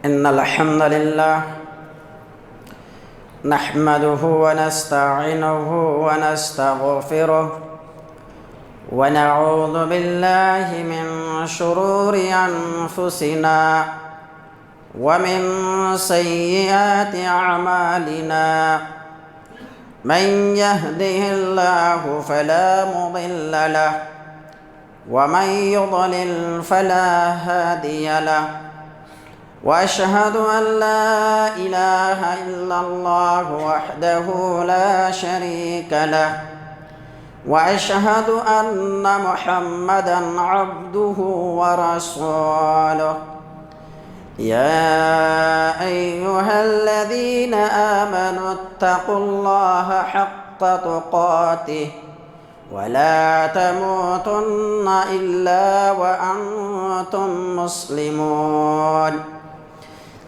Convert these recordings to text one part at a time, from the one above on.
إن الحمد لله نحمده ونستعينه ونستغفره ونعوذ بالله من شرور أنفسنا ومن سيئات أعمالنا من يهده الله فلا مضل له ومن يضلل فلا هادي له وأشهد أن لا إله إلا الله وحده لا شريك له وأشهد أن محمدًا عبده ورسوله يا أيها الذين آمنوا اتقوا الله حق تقاته ولا تموتن إلا وأنتم مسلمون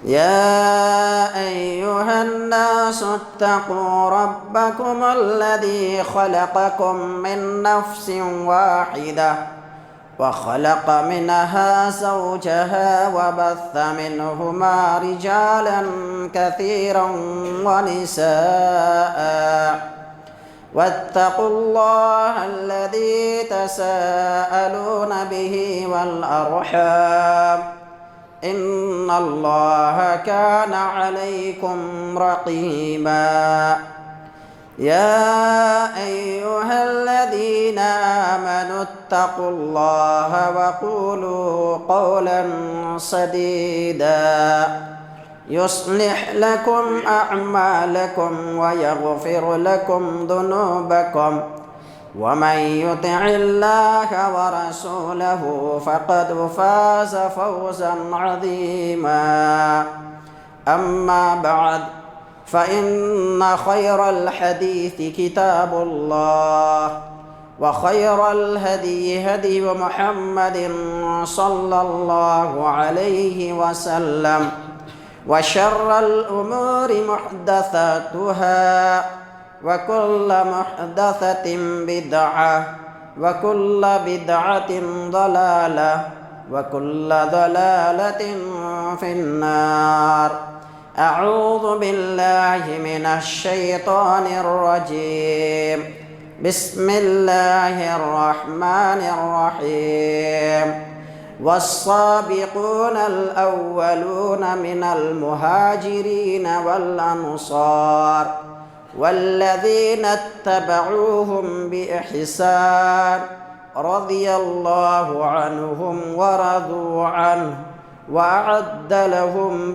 يا أيها الناس اتقوا ربكم الذي خلقكم من نفس واحدة وخلق منها زوجها وبث منهما رجالا كثيرا ونساء واتقوا الله الذي تساءلون به والأرحام إن الله كان عليكم رقيبا يا أيها الذين آمنوا اتقوا الله وقولوا قولا سديدا يصلح لكم أعمالكم ويغفر لكم ذنوبكم ومن يطع الله ورسوله فقد فاز فوزا عظيما أما بعد فإن خير الحديث كتاب الله وخير الهدي هدي محمد صلى الله عليه وسلم وشر الأمور محدثاتها وكل محدثة بدعة وكل بدعة ضلالة وكل ضلالة في النار أعوذ بالله من الشيطان الرجيم بسم الله الرحمن الرحيم والسابقون الأولون من المهاجرين والأنصار والذين اتبعوهم بإحسان رضي الله عنهم ورضوا عنه وأعد لهم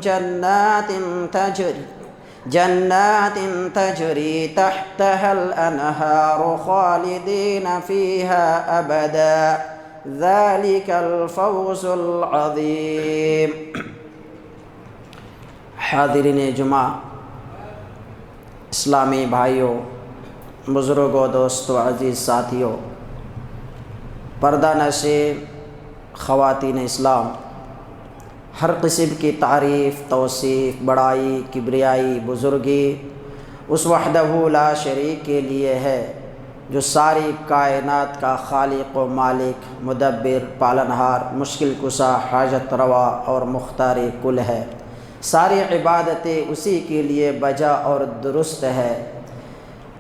جنات تجري تحتها الأنهار خالدين فيها أبدا ذلك الفوز العظيم. حاضرین جمعہ، اسلامی بھائیوں، بزرگوں، دوستوں، عزیز ساتھیوں، پردہ نشین خواتین اسلام، ہر قسم کی تعریف، توصیف، بڑائی، کبریائی، بزرگی اس وحدہ لا شریک کے لیے ہے جو ساری کائنات کا خالق و مالک، مدبر، پالنہار، مشکل کشا، حاجت روا اور مختار کل ہے۔ ساری عبادتیں اسی کے لیے بجا اور درست ہے۔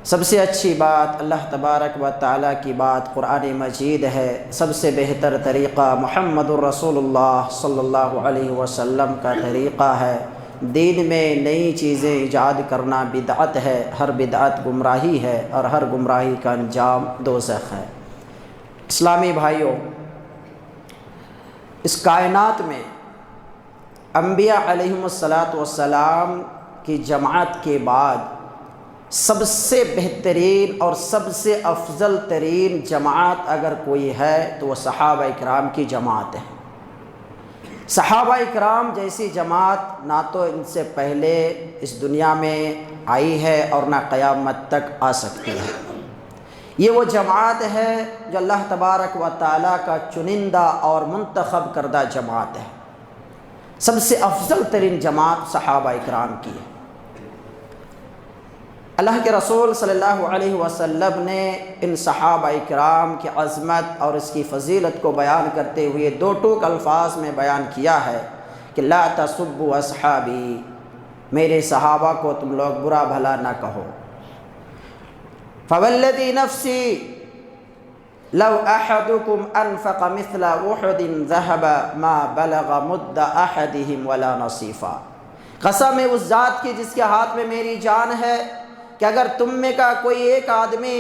سب سے اچھی بات اللہ تبارک و تعالیٰ کی بات قرآن مجید ہے۔ سب سے بہتر طریقہ محمد الرسول اللہ صلی اللہ علیہ وسلم کا طریقہ ہے۔ دین میں نئی چیزیں ایجاد کرنا بدعت ہے، ہر بدعت گمراہی ہے اور ہر گمراہی کا انجام دوزخ ہے۔ اسلامی بھائیوں، اس کائنات میں انبیاء علیہم الصلاۃ والسلام کی جماعت کے بعد سب سے بہترین اور سب سے افضل ترین جماعت اگر کوئی ہے تو وہ صحابہ اکرام کی جماعت ہے۔ صحابہ اکرام جیسی جماعت نہ تو ان سے پہلے اس دنیا میں آئی ہے اور نہ قیامت تک آ سکتی ہے۔ یہ وہ جماعت ہے جو اللہ تبارک و تعالیٰ کا چنندہ اور منتخب کردہ جماعت ہے۔ سب سے افضل ترین جماعت صحابہ اکرام کی ہے۔ اللہ کے رسول صلی اللہ علیہ وسلم نے ان صحابہ اکرام کی عظمت اور اس کی فضیلت کو بیان کرتے ہوئے دو ٹوک الفاظ میں بیان کیا ہے کہ لا تسبوا اصحابی، میرے صحابہ کو تم لوگ برا بھلا نہ کہو۔ فوالذی نفسی لو احدکم انفق مثل احد ذهب ما بلغ مد احدهم ولا نصیفا، قسم ہے اس ذات کی جس کے ہاتھ میں میری جان ہے کہ اگر تم میں کا کوئی ایک آدمی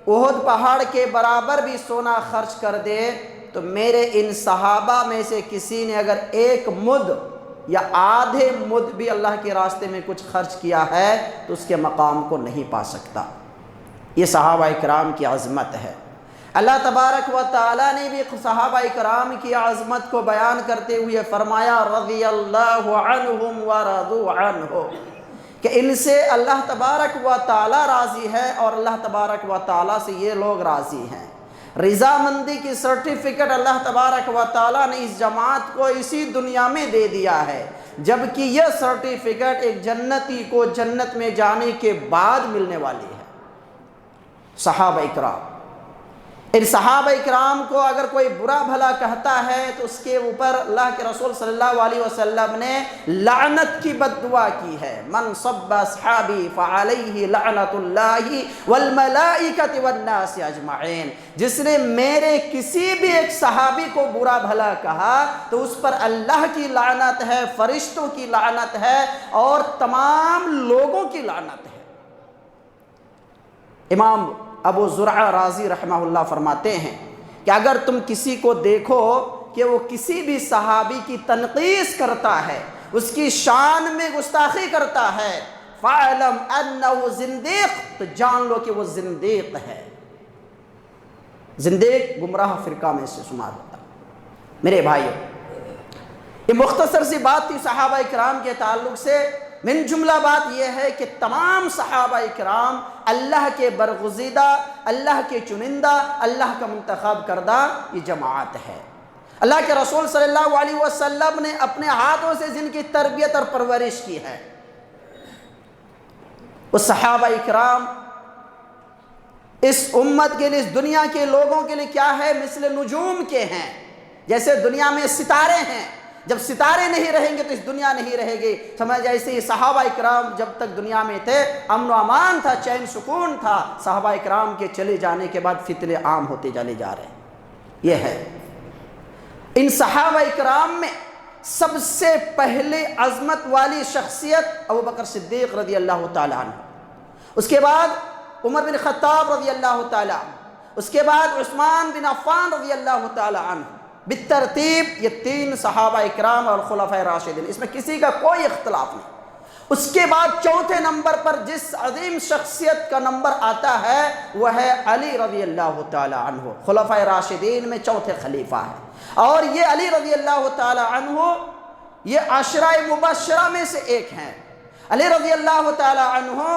احد پہاڑ کے برابر بھی سونا خرچ کر دے تو میرے ان صحابہ میں سے کسی نے اگر ایک مد یا آدھے مد بھی اللہ کے راستے میں کچھ خرچ کیا ہے تو اس کے مقام کو نہیں پا سکتا۔ یہ صحابہ اکرام کی عظمت ہے۔ اللہ تبارک و تعالیٰ نے بھی صحابہ اکرام کی عظمت کو بیان کرتے ہوئے فرمایا رضی اللہ عنہم ورضوا عنہ، کہ ان سے اللہ تبارک و تعالیٰ راضی ہے اور اللہ تبارک و تعالیٰ سے یہ لوگ راضی ہیں۔ رضامندی کی سرٹیفکیٹ اللہ تبارک و تعالیٰ نے اس جماعت کو اسی دنیا میں دے دیا ہے، جبکہ یہ سرٹیفکیٹ ایک جنتی کو جنت میں جانے کے بعد ملنے والی ہے۔ صحابہ اکرام، ان صحابہ اکرام کو اگر کوئی برا بھلا کہتا ہے تو اس کے اوپر اللہ کے رسول صلی اللہ علیہ وسلم نے لعنت کی بد دعا کی ہے۔ من صب اصحابی فعلیہ لعنت اللہ والملائکۃ والناس اجمعین، جس نے میرے کسی بھی ایک صحابی کو برا بھلا کہا تو اس پر اللہ کی لعنت ہے، فرشتوں کی لعنت ہے اور تمام لوگوں کی لعنت ہے۔ امام ابو زرعہ رازی رحمہ اللہ فرماتے ہیں کہ اگر تم کسی کو دیکھو کہ وہ کسی بھی صحابی کی تنقیص کرتا ہے، اس کی شان میں گستاخی کرتا ہے، فَاعْلَمْ أَنَّهُ زِنْدِيق، تو جان لو کہ وہ زندیق ہے۔ زندیق گمراہ فرقہ میں سے شمار ہوتا ہے۔ میرے بھائیو، یہ مختصر سی بات تھی صحابہ اکرام کے تعلق سے۔ من جملہ بات یہ ہے کہ تمام صحابہ اکرام اللہ کے برگزیدہ، اللہ کے چنندہ، اللہ کا منتخب کردہ یہ جماعت ہے۔ اللہ کے رسول صلی اللہ علیہ وسلم نے اپنے ہاتھوں سے جن کی تربیت اور پرورش کی ہے، وہ صحابہ اکرام اس امت کے لیے، اس دنیا کے لوگوں کے لیے کیا ہے؟ مثل نجوم کے ہیں۔ جیسے دنیا میں ستارے ہیں، جب ستارے نہیں رہیں گے تو اس دنیا نہیں رہے گی۔ سمجھ جیسے ہی صحابہ اکرام جب تک دنیا میں تھے امن و امان تھا، چین سکون تھا، صحابہ اکرام کے چلے جانے کے بعد فتنے عام ہوتے چلے جا رہے ہیں۔ یہ ہے ان صحابہ اکرام میں سب سے پہلے عظمت والی شخصیت ابو بکر صدیق رضی اللہ تعالیٰ عنہ، اس کے بعد عمر بن خطاب رضی اللہ تعالیٰ عنہ، اس کے بعد عثمان بن عفان رضی اللہ تعالیٰ عنہ، بالترتیب یہ تین صحابہ اکرام اور خلفائے راشدین، اس میں کسی کا کوئی اختلاف نہیں۔ اس کے بعد چوتھے نمبر پر جس عظیم شخصیت کا نمبر آتا ہے وہ ہے علی رضی اللہ تعالی عنہ، خلفائے راشدین میں چوتھے خلیفہ ہیں، اور یہ علی رضی اللہ تعالی عنہ یہ عشرہ مبشرہ میں سے ایک ہیں۔ علی رضی اللہ تعالی عنہ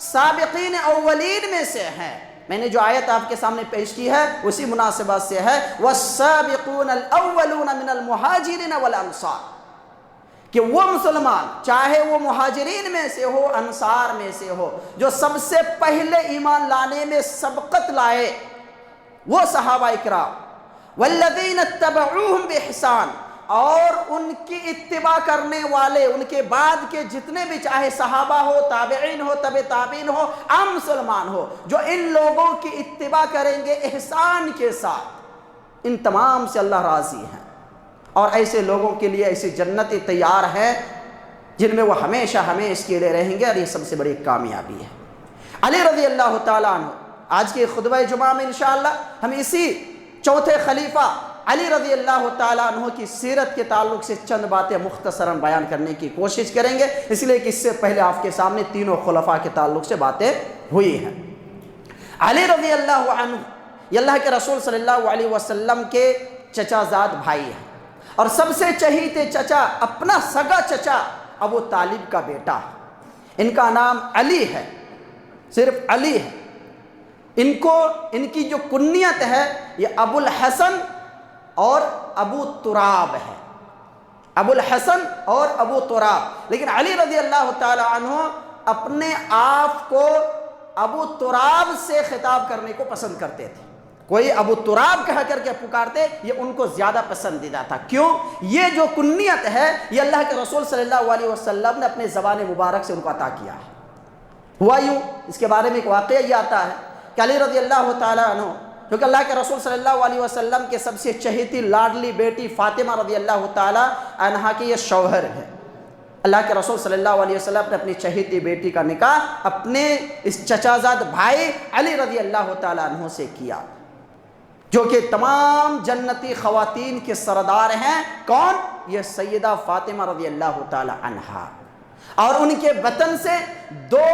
سابقین اولین میں سے ہیں۔ میں نے جو آیت آپ کے سامنے پیش کی ہے اسی مناسبت سے ہے والسابقون الاولون من المہاجرین والانصار، کہ وہ مسلمان چاہے وہ مہاجرین میں سے ہو انصار میں سے ہو جو سب سے پہلے ایمان لانے میں سبقت لائے وہ صحابہ اکرام، والذین اتبعوہم بإحسان، اور ان کی اتباع کرنے والے ان کے بعد کے جتنے بھی چاہے صحابہ ہو، تابعین ہو، تبع تابعین ہو، عام مسلمان ہو، جو ان لوگوں کی اتباع کریں گے احسان کے ساتھ، ان تمام سے اللہ راضی ہیں، اور ایسے لوگوں کے لیے ایسی جنتیں تیار ہیں جن میں وہ ہمیشہ ہمیشہ کے لیے رہیں گے، اور یہ سب سے بڑی کامیابی ہے۔ علی رضی اللہ تعالیٰ عنہ، آج کے خطبہ جمعہ میں انشاءاللہ ہم اسی چوتھے خلیفہ علی رضی اللہ تعالیٰ عنہ کی سیرت کے تعلق سے چند باتیں مختصراً بیان کرنے کی کوشش کریں گے، اس لیے کہ اس سے پہلے آپ کے سامنے تینوں خلفاء کے تعلق سے باتیں ہوئی ہیں۔ علی رضی اللہ عنہ یہ اللہ کے رسول صلی اللہ علیہ وسلم کے چچا زاد بھائی ہیں، اور سب سے چہیتے چچا اپنا سگا چچا ابو طالب کا بیٹا، ان کا نام علی ہے، صرف علی ہے۔ ان کی جو کنیت ہے یہ ابو الحسن اور ابو تراب ہے، ابو الحسن اور ابو تراب، لیکن علی رضی اللہ تعالی عنہ اپنے آپ کو ابو تراب سے خطاب کرنے کو پسند کرتے تھے، کوئی ابو تراب کہہ کر کے پکارتے، یہ ان کو زیادہ پسندیدہ تھا۔ کیوں؟ یہ جو کنیت ہے یہ اللہ کے رسول صلی اللہ علیہ وسلم نے اپنے زبان مبارک سے ان کو عطا کیا ہے۔ ہوا یوں، اس کے بارے میں ایک واقعہ یہ آتا ہے کہ علی رضی اللہ تعالیٰ عنہ کیونکہ اللہ کے رسول صلی اللہ علیہ وسلم کے سب سے چہیتی لاڈلی بیٹی فاطمہ رضی اللہ تعالیٰ عنہا کی یہ شوہر ہے، اللہ کے رسول صلی اللہ علیہ وسلم نے اپنی چہیتی بیٹی کا نکاح اپنے اس چچا زاد بھائی علی رضی اللہ تعالیٰ عنہ سے کیا، جو کہ تمام جنتی خواتین کے سردار ہیں۔ کون؟ یہ سیدہ فاطمہ رضی اللہ تعالیٰ عنہا، اور ان کے بطن سے دو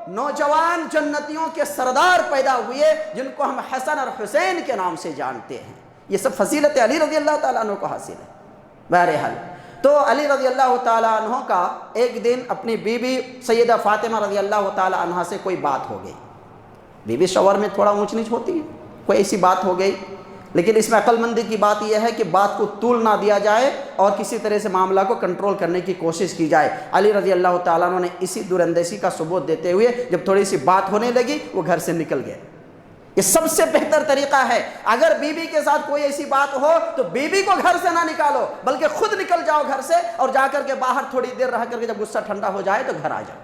نوجوان جنتیوں کے سردار پیدا ہوئے جن کو ہم حسن اور حسین کے نام سے جانتے ہیں۔ یہ سب فضیلت علی رضی اللہ تعالیٰ عنہ کو حاصل ہے۔ بہرحال تو علی رضی اللہ تعالیٰ عنہ کا ایک دن اپنی بیوی سیدہ فاطمہ رضی اللہ تعالیٰ عنہ سے کوئی بات ہو گئی۔ بیوی شوہر میں تھوڑا اونچ نیچ ہوتی ہے، کوئی ایسی بات ہو گئی، لیکن اس میں عقل مندی کی بات یہ ہے کہ بات کو طول نہ دیا جائے اور کسی طرح سے معاملہ کو کنٹرول کرنے کی کوشش کی جائے۔ علی رضی اللہ تعالیٰ عنہ نے اسی دور اندیشی کا ثبوت دیتے ہوئے جب تھوڑی سی بات ہونے لگی وہ گھر سے نکل گئے۔ یہ سب سے بہتر طریقہ ہے، اگر بیوی کے ساتھ کوئی ایسی بات ہو تو بیوی کو گھر سے نہ نکالو، بلکہ خود نکل جاؤ گھر سے اور جا کر کے باہر تھوڑی دیر رہ کر کے جب غصہ ٹھنڈا ہو جائے تو گھر آ جاؤ۔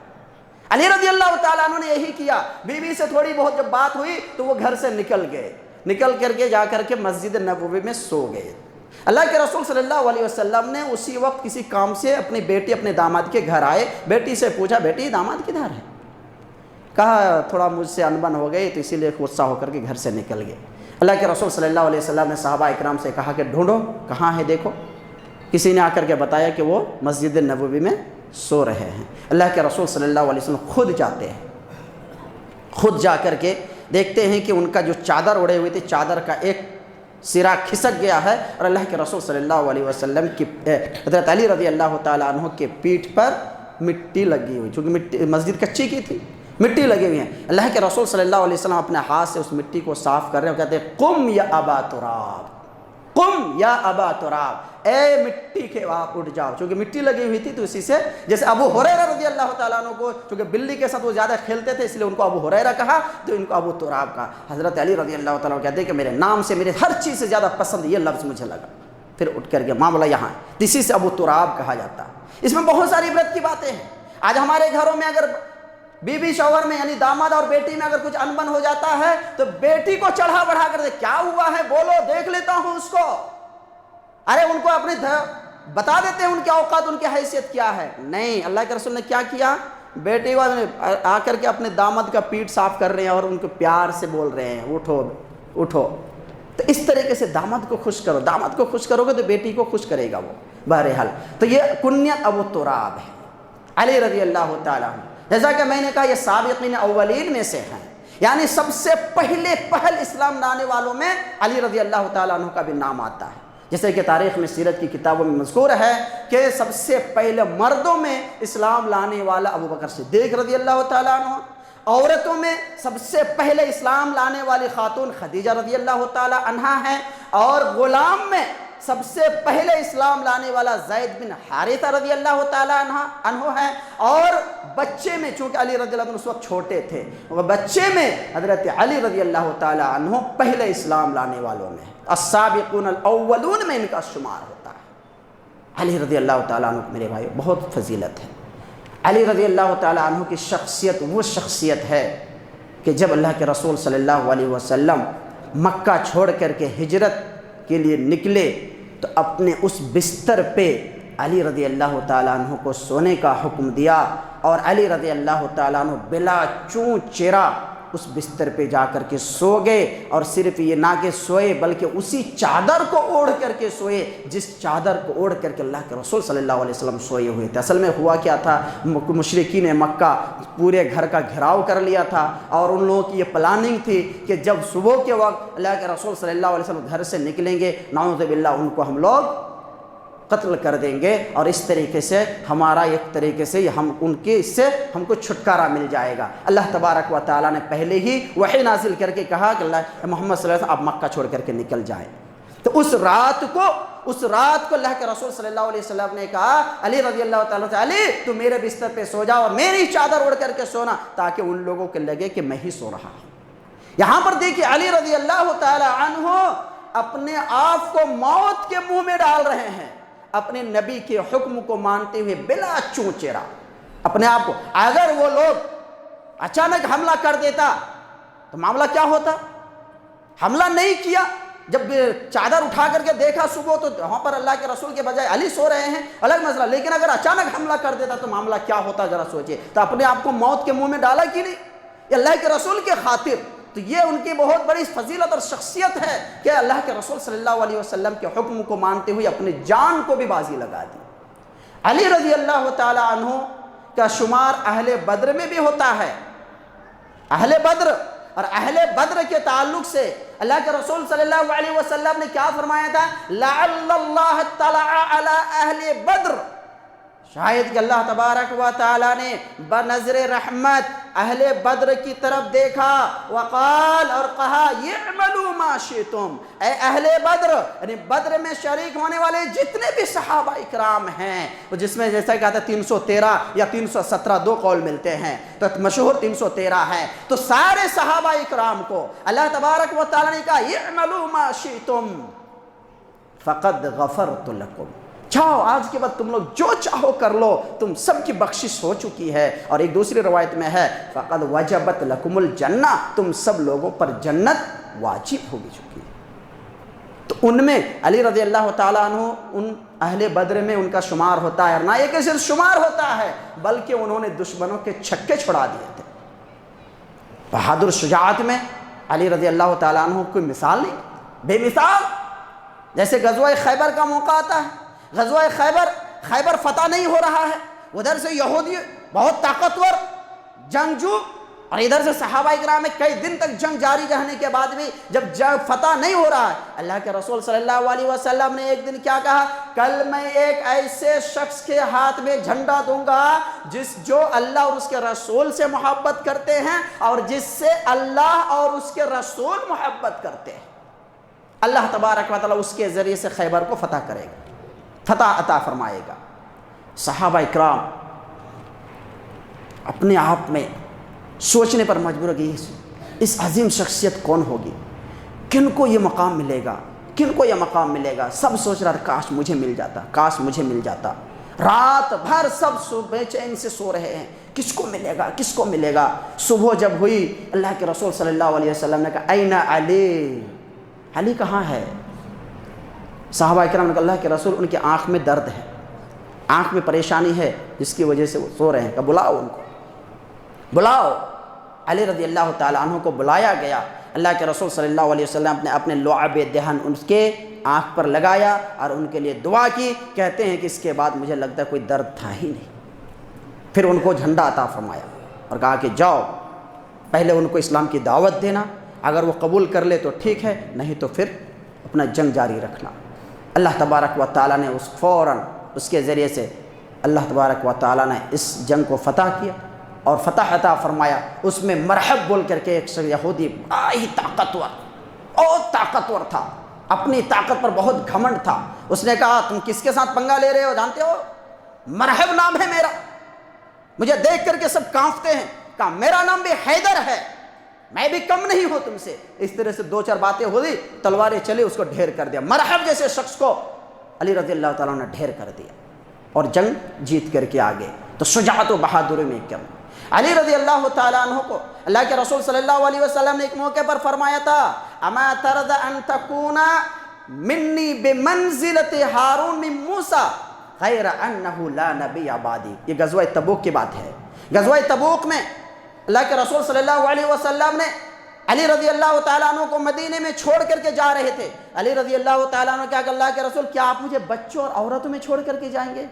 علی رضی اللہ تعالیٰ عنہ نے یہی کیا، بیوی سے تھوڑی بہت جب بات ہوئی تو وہ گھر سے نکل گئے، نکل کر کے جا کر کے مسجد نبوی میں سو گئے۔ اللہ کے رسول صلی اللہ علیہ وسلم نے اسی وقت کسی کام سے اپنی بیٹی اپنے داماد کے گھر آئے، بیٹی سے پوچھا بیٹی داماد کدھر ہے؟ کہا تھوڑا مجھ سے انبن ہو گئی تو اسی لیے غصہ ہو کر کے گھر سے نکل گئے۔ اللہ کے رسول صلی اللہ علیہ وسلم نے صحابہ اکرام سے کہا کہ ڈھونڈو کہاں ہے دیکھو، کسی نے آ کر کے بتایا کہ وہ مسجد نبوی میں سو رہے ہیں۔ اللہ کے رسول صلی اللہ علیہ وسلم خود جاتے ہیں، خود جا کر کے دیکھتے ہیں کہ ان کا جو چادر اڑے ہوئی تھی چادر کا ایک سرا کھسک گیا ہے، اور اللہ کے رسول صلی اللہ علیہ وسلم کی حضرت علی رضی اللہ تعالیٰ عنہ کے پیٹھ پر مٹی لگی ہوئی، چونکہ مسجد کچی کی تھی، مٹی لگی ہوئی ہیں۔ اللہ کے رسول صلی اللہ علیہ وسلم اپنے ہاتھ سے اس مٹی کو صاف کر رہے ہیں اور کہتے ہیں قم یا ابا تراب، قم یا ابا تراب، اے مٹی کے آپ اٹھ جاؤ، چونکہ مٹی لگی ہوئی تھی تو اسی سے، جیسے ابو ہریرہ رضی اللہ تعالیٰ عنہ کو چونکہ بلی کے ساتھ وہ زیادہ کھیلتے تھے اس لیے ان کو ابو ہریرہ کہا تو ان کو ابو تراب کہا۔ حضرت علی رضی اللہ تعالیٰ عنہ کہتے ہیں کہ میرے نام سے میرے ہر چیز سے زیادہ پسند یہ لفظ مجھے لگا، پھر اٹھ کر کے معاملہ یہاں ہے، اسی سے ابو تراب کہا جاتا ہے۔ اس میں بہت ساری عبرت کی باتیں ہیں۔ آج ہمارے گھروں میں اگر بیوی شوہر میں یعنی داماد اور بیٹی میں اگر کچھ انبن ہو جاتا ہے تو بیٹی کو چڑھا بڑھا کر دے، کیا ہوا ہے بولو دیکھ لیتا ہوں اس کو، ارے ان کو اپنے بتا دیتے ہیں ان کے اوقات ان کی حیثیت کیا ہے۔ نہیں، اللہ کے رسول نے کیا کیا، بیٹی کو آ کر کے اپنے داماد کا پیٹ صاف کر رہے ہیں اور ان کو پیار سے بول رہے ہیں اٹھو اٹھو۔ تو اس طریقے سے داماد کو خوش کرو، داماد کو خوش کرو گے تو بیٹی کو خوش کرے گا وہ۔ بہرحال تو یہ کنیت ابو تراب ہے علی رضی اللہ تعالیٰ عنہ، جیسا کہ میں نے کہا یہ سابقین اولین میں سے ہیں، یعنی سب سے پہل اسلام لانے والوں میں علی رضی اللہ تعالیٰ عنہ کا بھی نام آتا ہے، جیسے کہ تاریخ میں سیرت کی کتابوں میں مذکور ہے کہ سب سے پہلے مردوں میں اسلام لانے والا ابو بکر صدیق رضی اللہ تعالیٰ عنہ، عورتوں میں سب سے پہلے اسلام لانے والی خاتون خدیجہ رضی اللہ تعالیٰ عنہا ہیں، اور غلام میں سب سے پہلے اسلام لانے والا زید بن حارثہ رضی اللہ تعالیٰ عنہ ہے، اور بچے میں چونکہ علی رضی اللہ عنہ اس وقت چھوٹے تھے، بچے میں حضرت علی رضی اللہ تعالیٰ عنہ پہلے اسلام لانے والوں میں السابقون الاولون میں ان کا شمار ہوتا ہے۔ علی رضی اللہ تعالیٰ عنہ میرے بھائی بہت فضیلت ہے۔ علی رضی اللہ تعالیٰ عنہ کی شخصیت وہ شخصیت ہے کہ جب اللہ کے رسول صلی اللہ علیہ وسلم مکہ چھوڑ کر کے ہجرت کے لیے نکلے تو اپنے اس بستر پہ علی رضی اللہ تعالیٰ عنہ کو سونے کا حکم دیا، اور علی رضی اللہ تعالیٰ عنہ بلا چوں چرا اس بستر پہ جا کر کے سو گئے، اور صرف یہ نہ کہ سوئے بلکہ اسی چادر کو اوڑھ کر کے سوئے جس چادر کو اوڑھ کر کے اللہ کے رسول صلی اللہ علیہ وسلم سوئے ہوئے تھے۔ اصل میں ہوا کیا تھا، مشرکین مکہ پورے گھر کا گھراؤ کر لیا تھا، اور ان لوگوں کی یہ پلاننگ تھی کہ جب صبح کے وقت اللہ کے رسول صلی اللہ علیہ وسلم گھر سے نکلیں گے، نعوذ باللہ ان کو ہم لوگ قتل کر دیں گے، اور اس طریقے سے ہمارا ایک طریقے سے ہم ان کے اس سے ہم کو چھٹکارا مل جائے گا۔ اللہ تبارک و تعالیٰ نے پہلے ہی وحی نازل کر کے کہا کہ اللہ محمد صلی اللہ علیہ وسلم آپ مکہ چھوڑ کر کے نکل جائیں۔ تو اس رات کو اللہ کے رسول صلی اللہ علیہ وسلم نے کہا علی رضی اللہ تعالیٰ سے، علی تو میرے بستر پہ سو جاؤ اور میری چادر اڑ کر کے سونا، تاکہ ان لوگوں کو لگے کہ میں ہی سو رہا ہوں۔ یہاں پر دیکھیے علی رضی اللہ تعالیٰ عنہ اپنے آپ کو موت کے منہ میں ڈال رہے ہیں، اپنے نبی کے حکم کو مانتے ہوئے بلا چوں چرا اپنے آپ کو۔ اگر وہ لوگ اچانک حملہ کر دیتا تو معاملہ کیا ہوتا؟ حملہ نہیں کیا، جب چادر اٹھا کر کے دیکھا صبح تو وہاں پر اللہ کے رسول کے بجائے علی سو رہے ہیں، الگ مسئلہ، لیکن اگر اچانک حملہ کر دیتا تو معاملہ کیا ہوتا ذرا سوچئے۔ تو اپنے آپ کو موت کے منہ میں ڈالا کہ نہیں؟ یہ اللہ کے رسول کے خاطر، تو یہ ان کی بہت بڑی فضیلت اور شخصیت ہے کہ اللہ کے رسول صلی اللہ علیہ وسلم کے حکم کو مانتے ہوئے اپنی جان کو بھی بازی لگا دی۔ علی رضی اللہ تعالی عنہ کا شمار اہل بدر میں بھی ہوتا ہے۔ اہل بدر، اور اہل بدر کے تعلق سے اللہ کے رسول صلی اللہ علیہ وسلم نے کیا فرمایا تھا؟ لعل اللہ اطلع علی اہل بدر، شاید کہ اللہ تبارک و تعالیٰ نے بنظر رحمت اہل بدر کی طرف دیکھا، وقال اور کہا یعملوا ما شئتم، اے اہل بدر، یعنی بدر میں شریک ہونے والے جتنے بھی صحابہ اکرام ہیں، جس میں جیسا کہا تھا 313 یا 317 دو قول ملتے ہیں، تو مشہور 313 ہے، تو سارے صحابہ اکرام کو اللہ تبارک و تعالیٰ نے کہا یعملوا ما شئتم فقد غفرت لکم، چاہو آج کے بعد تم لوگ جو چاہو کر لو، تم سب کی بخشش ہو چکی ہے۔ اور ایک دوسری روایت میں ہے فقد وجبت لکم الجنہ، تم سب لوگوں پر جنت واجب ہو چکی ہے۔ تو ان میں علی رضی اللہ تعالیٰ عنہ ان اہل بدر میں ان کا شمار ہوتا ہے، اور نہ یہ کہ صرف شمار ہوتا ہے بلکہ انہوں نے دشمنوں کے چھکے چھڑا دیے تھے۔ بہادر شجاعت میں علی رضی اللہ تعالیٰ عنہ کوئی مثال نہیں، بے مثال۔ جیسے غزوہ خیبر کا موقع آتا ہے، غزوہ خیبر فتح نہیں ہو رہا ہے، ادھر سے یہودی بہت طاقتور جنگجو، اور ادھر سے صحابہ اکرام میں کئی دن تک جنگ جاری رہنے کے بعد بھی جب جنگ فتح نہیں ہو رہا ہے، اللہ کے رسول صلی اللہ علیہ وسلم نے ایک دن کیا کہا؟ کل میں ایک ایسے شخص کے ہاتھ میں جھنڈا دوں گا جو اللہ اور اس کے رسول سے محبت کرتے ہیں، اور جس سے اللہ اور اس کے رسول محبت کرتے ہیں۔ اللہ تبارک و تعالیٰ اس کے ذریعے سے خیبر کو فتح کرے گا، فتح عطا فرمائے گا۔ صحابہ اکرام اپنے آپ میں سوچنے پر مجبور ہو گئی، اس عظیم شخصیت کون ہوگی، کن کو یہ مقام ملے گا، کن کو یہ مقام ملے گا۔ سب سوچ رہا کاش مجھے مل جاتا، کاش مجھے مل جاتا۔ رات بھر سب بے چین سے سو رہے ہیں، کس کو ملے گا، کس کو ملے گا۔ صبح جب ہوئی اللہ کے رسول صلی اللہ علیہ وسلم نے کہا این علی، علی کہاں ہے؟ صحابہ اکرام نے کہا اللہ کے رسول ان کی آنکھ میں درد ہے، آنکھ میں پریشانی ہے جس کی وجہ سے وہ سو رہے ہیں۔ کہ بلاؤ ان کو، بلاؤ۔ علی رضی اللہ تعالیٰ عنہ کو بلایا گیا، اللہ کے رسول صلی اللہ علیہ وسلم نے اپنے لعاب دہن ان کے آنکھ پر لگایا اور ان کے لیے دعا کی۔ کہتے ہیں کہ اس کے بعد مجھے لگتا ہے کوئی درد تھا ہی نہیں۔ پھر ان کو جھنڈا عطا فرمایا اور کہا کہ جاؤ، پہلے ان کو اسلام کی دعوت دینا، اگر وہ قبول کر لے تو ٹھیک ہے، نہیں تو پھر اپنا جنگ جاری رکھنا۔ اللہ تبارک و تعالیٰ نے فوراً اس کے ذریعے سے اللہ تبارک و تعالیٰ نے اس جنگ کو فتح کیا اور فتح عطا فرمایا۔ اس میں مرحب بول کر کے ایک یہودی بڑا ہی طاقتور، بہت طاقتور تھا، اپنی طاقت پر بہت گھمنڈ تھا۔ اس نے کہا تم کس کے ساتھ پنگا لے رہے ہو جانتے ہو؟ مرحب نام ہے میرا، مجھے دیکھ کر کے سب کانپتے ہیں۔ کہا میرا نام بھی حیدر ہے، میں بھی کم نہیں ہوں تم سے۔ اس طرح سے دو چار باتیں ہوئی، تلواریں چلے، اس کو ڈھیر کر دیا۔ مرحب جیسے شخص کو علی رضی اللہ تعالیٰ نے ڈھیر کر دیا اور جنگ جیت کر کے آگے۔ تو شجاعت و بہادری میں کم علی رضی اللہ تعالیٰ عنہ کو اللہ کے رسول صلی اللہ علیہ وسلم نے ایک موقع پر فرمایا تھا اما ترد ان تکون منی بمنزلت ہارون من موسیٰ غیر انہ لا نبی بعدی۔ یہ غزوہ تبوک کی بات ہے۔ غزوہ تبوک میں اللہ کے رسول صلی اللہ علیہ وسلم نے علی رضی اللہ تعالیٰ عنہ کو مدینے میں چھوڑ کر کے جا رہے تھے. علی رضی اللہ تعالیٰ عنہ کیا کہ اللہ کے رسول کیا آپ مجھے بچوں اور عورتوں میں چھوڑ کر کے جائیں گے؟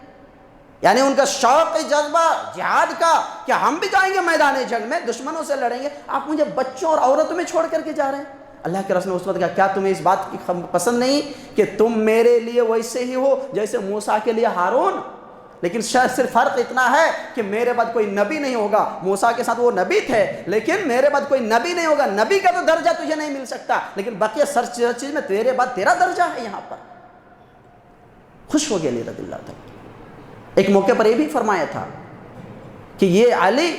یعنی ان کا شوق جذبہ جہاد کا کہ ہم بھی جائیں گے میدان جنگ میں دشمنوں سے لڑیں گے, آپ مجھے بچوں اور عورتوں میں چھوڑ کر کے جا رہے ہیں. اللہ کے رسول نے اس وقت کہا کیا تمہیں اس بات کی پسند نہیں کہ تم میرے لیے ویسے ہی ہو جیسے موسیٰ کے لیے ہارون؟ لیکن شاید صرف فرق اتنا ہے کہ میرے بعد کوئی نبی نہیں ہوگا. موسیٰ کے ساتھ وہ نبی تھے لیکن میرے بعد کوئی نبی نہیں ہوگا. نبی کا تو درجہ تجھے نہیں مل سکتا, لیکن باقی ہر چیز میں تیرے بعد تیرا درجہ ہے. یہاں پر خوش ہو گیا علی رضی اللہ تعالیٰ. ایک موقع پر یہ بھی فرمایا تھا کہ یہ علی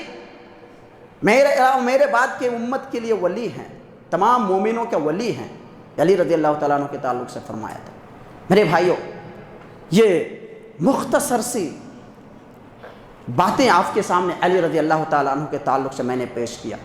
میرے بعد کے امت کے لیے ولی ہیں, تمام مومنوں کے ولی ہیں. علی رضی اللہ تعالیٰ عنہ کے تعلق سے فرمایا تھا. میرے بھائیوں, یہ مختصر سی باتیں آپ کے سامنے علی رضی اللہ تعالیٰ عنہ کے تعلق سے میں نے پیش کیا.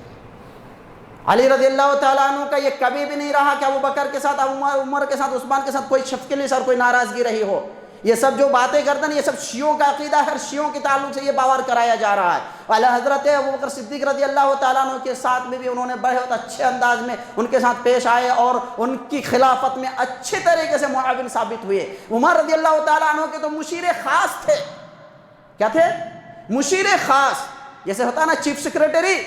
علی رضی اللہ تعالیٰ عنہ کا یہ کبھی بھی نہیں رہا کہ ابو بکر کے ساتھ, عمر کے ساتھ, عثمان کے ساتھ کوئی شفقت کے لیے اور کوئی ناراضگی رہی ہو. یہ سب جو باتیں کرتے ہیں یہ سب شیعوں کا عقیدہ ہے, شیعوں کے تعلق سے یہ باور کرایا جا رہا ہے. اعلیٰ حضرت ابو بکر صدیق رضی اللہ تعالیٰ عنہ کے ساتھ میں بھی انہوں نے بہت اچھے انداز میں ان کے ساتھ پیش آئے اور ان کی خلافت میں اچھے طریقے سے معاون ثابت ہوئے. عمر رضی اللہ تعالیٰ عنہ کے تو مشیر خاص تھے. کیا تھے؟ مشیر خاص. جیسے ہوتا ہے نا چیف سیکریٹری,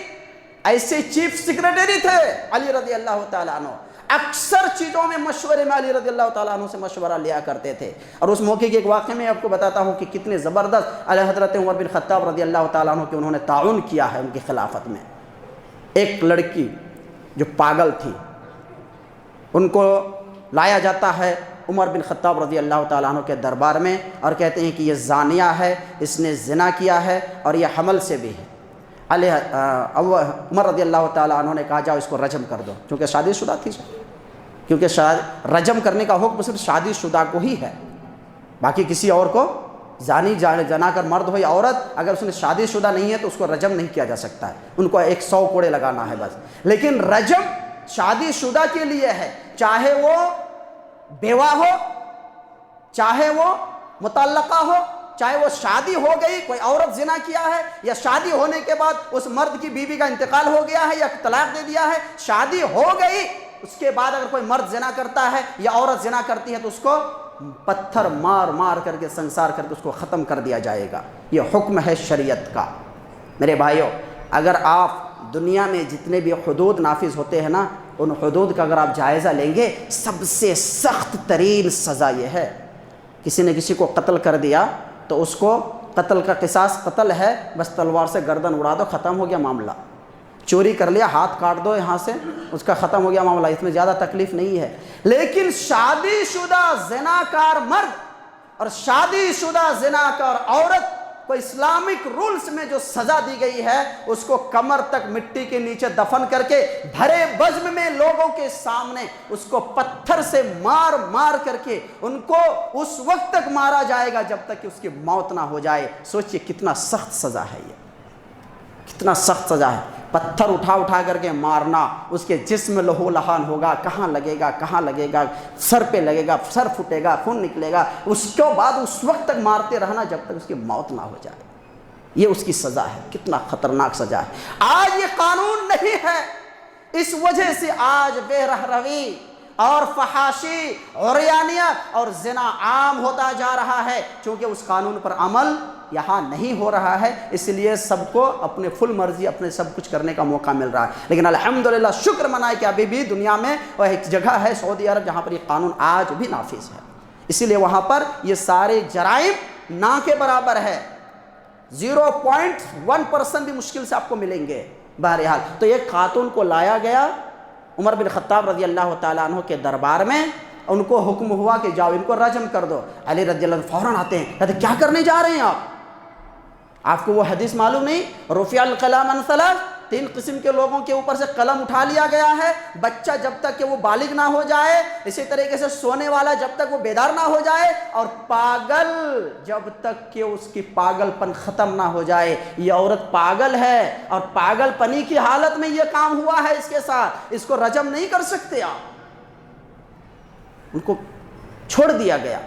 ایسے چیف سیکریٹری تھے علی رضی اللہ تعالیٰ عنہ. اکثر چیزوں میں مشورے میں علی رضی اللہ تعالیٰ عنہ سے مشورہ لیا کرتے تھے. اور اس موقع کے ایک واقعے میں آپ کو بتاتا ہوں کہ کتنے زبردست علی حضرت عمر بن خطاب رضی اللہ تعالیٰ عنہ کے انہوں نے تعاون کیا ہے ان کی خلافت میں. ایک لڑکی جو پاگل تھی ان کو لایا جاتا ہے عمر بن خطاب رضی اللہ تعالیٰ عنہ کے دربار میں اور کہتے ہیں کہ یہ زانیہ ہے, اس نے زنا کیا ہے اور یہ حمل سے بھی ہے. عمر رضی اللہ تعالیٰ عنہ نے کہا جاؤ اس کو رجم کر دو, کیونکہ شادی شدہ تھی. کیونکہ رجم کرنے کا حکم صرف شادی شدہ کو ہی ہے, باقی کسی اور کو زانی جنا کر مرد ہو یا عورت اگر اس نے شادی شدہ نہیں ہے تو اس کو رجم نہیں کیا جا سکتا ہے. ان کو 100 کوڑے لگانا ہے بس. لیکن رجم شادی شدہ کے لیے ہے, چاہے وہ بیوہ ہو, چاہے وہ مطلقہ ہو, چاہے وہ شادی ہو گئی, کوئی عورت زنا کیا ہے, یا شادی ہونے کے بعد اس مرد کی بیوی کا انتقال ہو گیا ہے یا طلاق دے دیا ہے. شادی ہو گئی اس کے بعد اگر کوئی مرد زنا کرتا ہے یا عورت زنا کرتی ہے تو اس کو پتھر مار مار کر کے سنسار کر کے اس کو ختم کر دیا جائے گا. یہ حکم ہے شریعت کا. میرے بھائیوں, اگر آپ دنیا میں جتنے بھی حدود نافذ ہوتے ہیں نا, ان حدود کا اگر آپ جائزہ لیں گے سب سے سخت ترین سزا یہ ہے. کسی نے کسی کو قتل کر دیا تو اس کو قتل کا قصاص قتل ہے, بس تلوار سے گردن اڑا دو, ختم ہو گیا معاملہ. چوری کر لیا, ہاتھ کاٹ دو یہاں سے, اس کا ختم ہو گیا معاملہ. اس میں زیادہ تکلیف نہیں ہے. لیکن شادی شدہ زناکار مرد اور شادی شدہ زناکار عورت کو اسلامک رولز میں جو سزا دی گئی ہے اس کو کمر تک مٹی کے نیچے دفن کر کے بھرے بزم میں لوگوں کے سامنے اس کو پتھر سے مار مار کر کے ان کو اس وقت تک مارا جائے گا جب تک کہ اس کی موت نہ ہو جائے. سوچئے کتنا سخت سزا ہے, یہ کتنا سخت سزا ہے. پتھر اٹھا اٹھا کر کے مارنا, اس کے جسم میں لہو لہان ہوگا, کہاں لگے گا کہاں لگے گا, سر پہ لگے گا, سر پھٹے گا, خون نکلے گا. اس کے بعد اس وقت تک مارتے رہنا جب تک اس کی موت نہ ہو جائے. یہ اس کی سزا ہے. کتنا خطرناک سزا ہے. آج یہ قانون نہیں ہے, اس وجہ سے آج بے رہروی اور فحاشی, عریانیت اور زنا عام ہوتا جا رہا ہے, چونکہ اس قانون پر عمل یہاں نہیں ہو رہا ہے. اس لیے سب کو اپنے فل مرضی اپنے سب کچھ کرنے کا موقع مل رہا ہے. لیکن الحمدللہ شکر منائے کہ ابھی بھی دنیا میں وہ ایک جگہ ہے سعودی عرب جہاں پر یہ قانون آج بھی نافذ ہے. اسی لیے وہاں پر یہ سارے جرائم نہ کے برابر ہے, 0.1% بھی مشکل سے آپ کو ملیں گے. بہرحال تو یہ خاتون کو لایا گیا عمر بن خطاب رضی اللہ تعالیٰ عنہ کے دربار میں, ان کو حکم ہوا کہ جاؤ ان کو رجم کر دو. علی رضی اللہ عنہ فوراً آتے ہیں, کہتے کیا کرنے جا رہے ہیں آپ کو وہ حدیث معلوم نہیں؟ رفع القلم عن ثلاث, 3 قسم کے لوگوں کے اوپر سے قلم اٹھا لیا گیا ہے. بچہ جب تک کہ وہ بالغ نہ ہو جائے, اسی طریقے سے سونے والا جب تک وہ بیدار نہ ہو جائے, اور پاگل جب تک کہ اس کی پاگل پن ختم نہ ہو جائے. یہ عورت پاگل ہے اور پاگل پنی کی حالت میں یہ کام ہوا ہے اس کے ساتھ, اس کو رجم نہیں کر سکتے آپ. ان کو چھوڑ دیا گیا.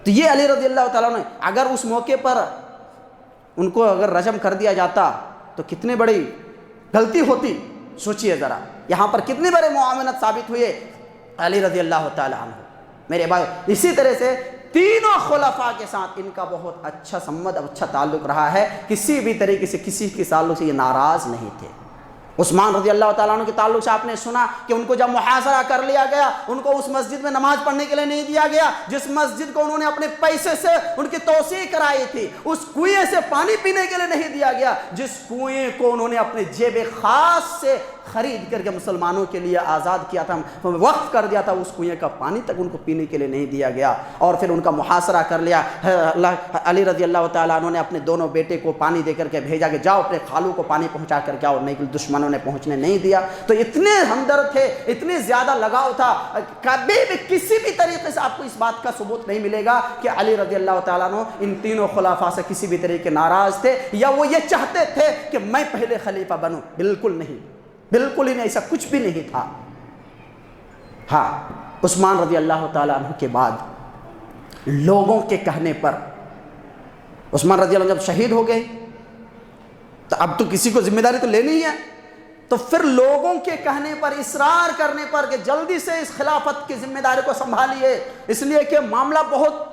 تو یہ علی رضی اللہ تعالیٰ نے اگر اس موقع پر ان کو اگر رجم کر دیا جاتا تو کتنے بڑی غلطی ہوتی، سوچئے ذرا یہاں پر کتنی بڑے معاونت ثابت ہوئے علی رضی اللہ تعالیٰ عنہ میرے بھائی۔ اسی طرح سے تینوں خلفاء کے ساتھ ان کا بہت اچھا سمت، اچھا تعلق رہا ہے، کسی بھی طریقے سے کسی کے تعلق سے یہ ناراض نہیں تھے۔ عثمان رضی اللہ تعالیٰ عنہ کے تعلق سے آپ نے سنا کہ ان کو جب محاصرہ کر لیا گیا، ان کو اس مسجد میں نماز پڑھنے کے لیے نہیں دیا گیا جس مسجد کو انہوں نے اپنے پیسے سے ان کی توسیع کرائی تھی، اس کنویں سے پانی پینے کے لیے نہیں دیا گیا جس کنویں کو انہوں نے اپنے جیب خاص سے خرید کر کے مسلمانوں کے لیے آزاد کیا تھا، وقف کر دیا تھا، اس کنویں کا پانی تک ان کو پینے کے لیے نہیں دیا گیا، اور پھر ان کا محاصرہ کر لیا۔ علی رضی اللہ تعالیٰ عنہ نے اپنے دونوں بیٹے کو پانی دے کر کے بھیجا کہ جاؤ اپنے خالو کو پانی پہنچا کر کے آؤ، نہیں دشمنوں نے پہنچنے نہیں دیا۔ تو اتنے ہمدرد تھے، اتنے زیادہ لگاؤ تھا، کبھی بھی کسی بھی طریقے سے آپ کو اس بات کا ثبوت نہیں ملے گا کہ علی رضی اللہ تعالیٰ عنہ ان تینوں خلفاء سے کسی بھی طریقے ناراض تھے یا وہ یہ چاہتے تھے کہ میں پہلے خلیفہ بنوں، بالکل نہیں، بالکل ہی نہیں، ایسا کچھ بھی نہیں تھا۔ ہاں، عثمان رضی اللہ تعالیٰ عنہ کے بعد لوگوں کے کہنے پر عثمان رضی اللہ عنہ جب شہید ہو گئے تو اب تو کسی کو ذمہ داری تو لینی ہی ہے، تو پھر لوگوں کے کہنے پر، اصرار کرنے پر کہ جلدی سے اس خلافت کی ذمہ داری کو سنبھالیے، اس لیے کہ معاملہ بہت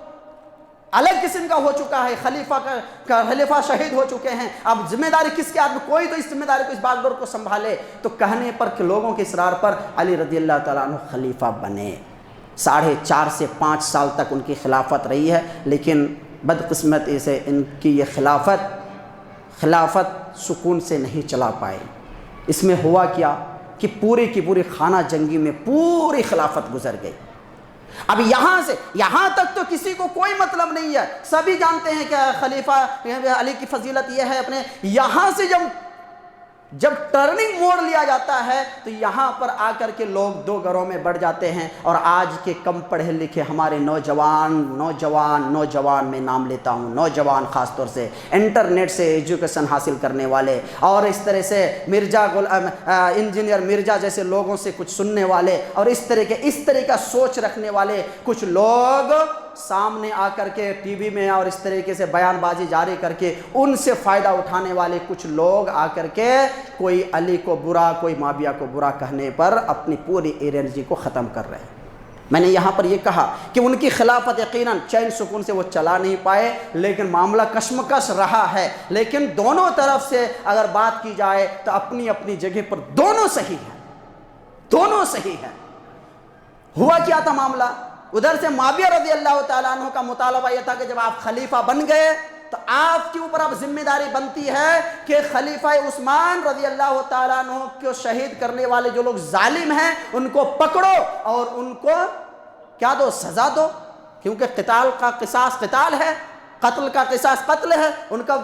الگ قسم کا ہو چکا ہے، خلیفہ شہید ہو چکے ہیں، اب ذمہ داری کس کے ہاتھ میں، کوئی تو اس ذمہ داری کو، اس باغ کو سنبھالے۔ تو کہنے پر کہ لوگوں کے اصرار پر علی رضی اللہ تعالیٰ عنہ خلیفہ بنے۔ 4.5 سے 5 سال تک ان کی خلافت رہی ہے، لیکن بدقسمتی سے ان کی یہ خلافت سکون سے نہیں چلا پائے۔ اس میں ہوا کیا کہ پوری کی پوری خانہ جنگی میں پوری خلافت گزر گئی۔ اب یہاں تک تو کسی کو کوئی مطلب نہیں ہے، سبھی جانتے ہیں کہ خلیفہ علی کی فضیلت یہ ہے، اپنے یہاں سے جب ٹرننگ موڑ لیا جاتا ہے تو یہاں پر آ کر کے لوگ دو گروہ میں بڑھ جاتے ہیں، اور آج کے کم پڑھے لکھے ہمارے نوجوان میں نام لیتا ہوں، نوجوان خاص طور سے انٹرنیٹ سے ایجوکیشن حاصل کرنے والے، اور اس طرح سے انجینئر مرزا جیسے لوگوں سے کچھ سننے والے، اور اس طرح کا سوچ رکھنے والے کچھ لوگ سامنے آ کر کے ٹی وی میں اور اس طریقے سے بیان بازی جاری کر کے ان سے فائدہ اٹھانے والے کچھ لوگ آ کر کے کوئی علی کو برا، کوئی معاویہ کو برا کہنے پر اپنی پوری انرجی کو ختم کر رہے ہیں۔ میں نے یہاں پر یہ کہا کہ ان کی خلافت یقیناً چین سکون سے وہ چلا نہیں پائے، لیکن معاملہ کشمکش رہا ہے، لیکن دونوں طرف سے اگر بات کی جائے تو اپنی اپنی جگہ پر دونوں صحیح ہیں، دونوں صحیح ہیں۔ ہوا کیا تھا معاملہ؟ ادھر سے معاویہ رضی اللہ تعالیٰ عنہ کا مطالبہ یہ تھا کہ جب آپ خلیفہ بن گئے تو آپ کے اوپر اب ذمہ داری بنتی ہے کہ خلیفہ عثمان رضی اللہ تعالیٰ عنہ کو شہید کرنے والے جو لوگ ظالم ہیں ان کو پکڑو اور ان کو کیا دو، سزا دو، کیونکہ قتال کا قصاص قتال ہے، قتل کا قصاص قتل ہے، ان کا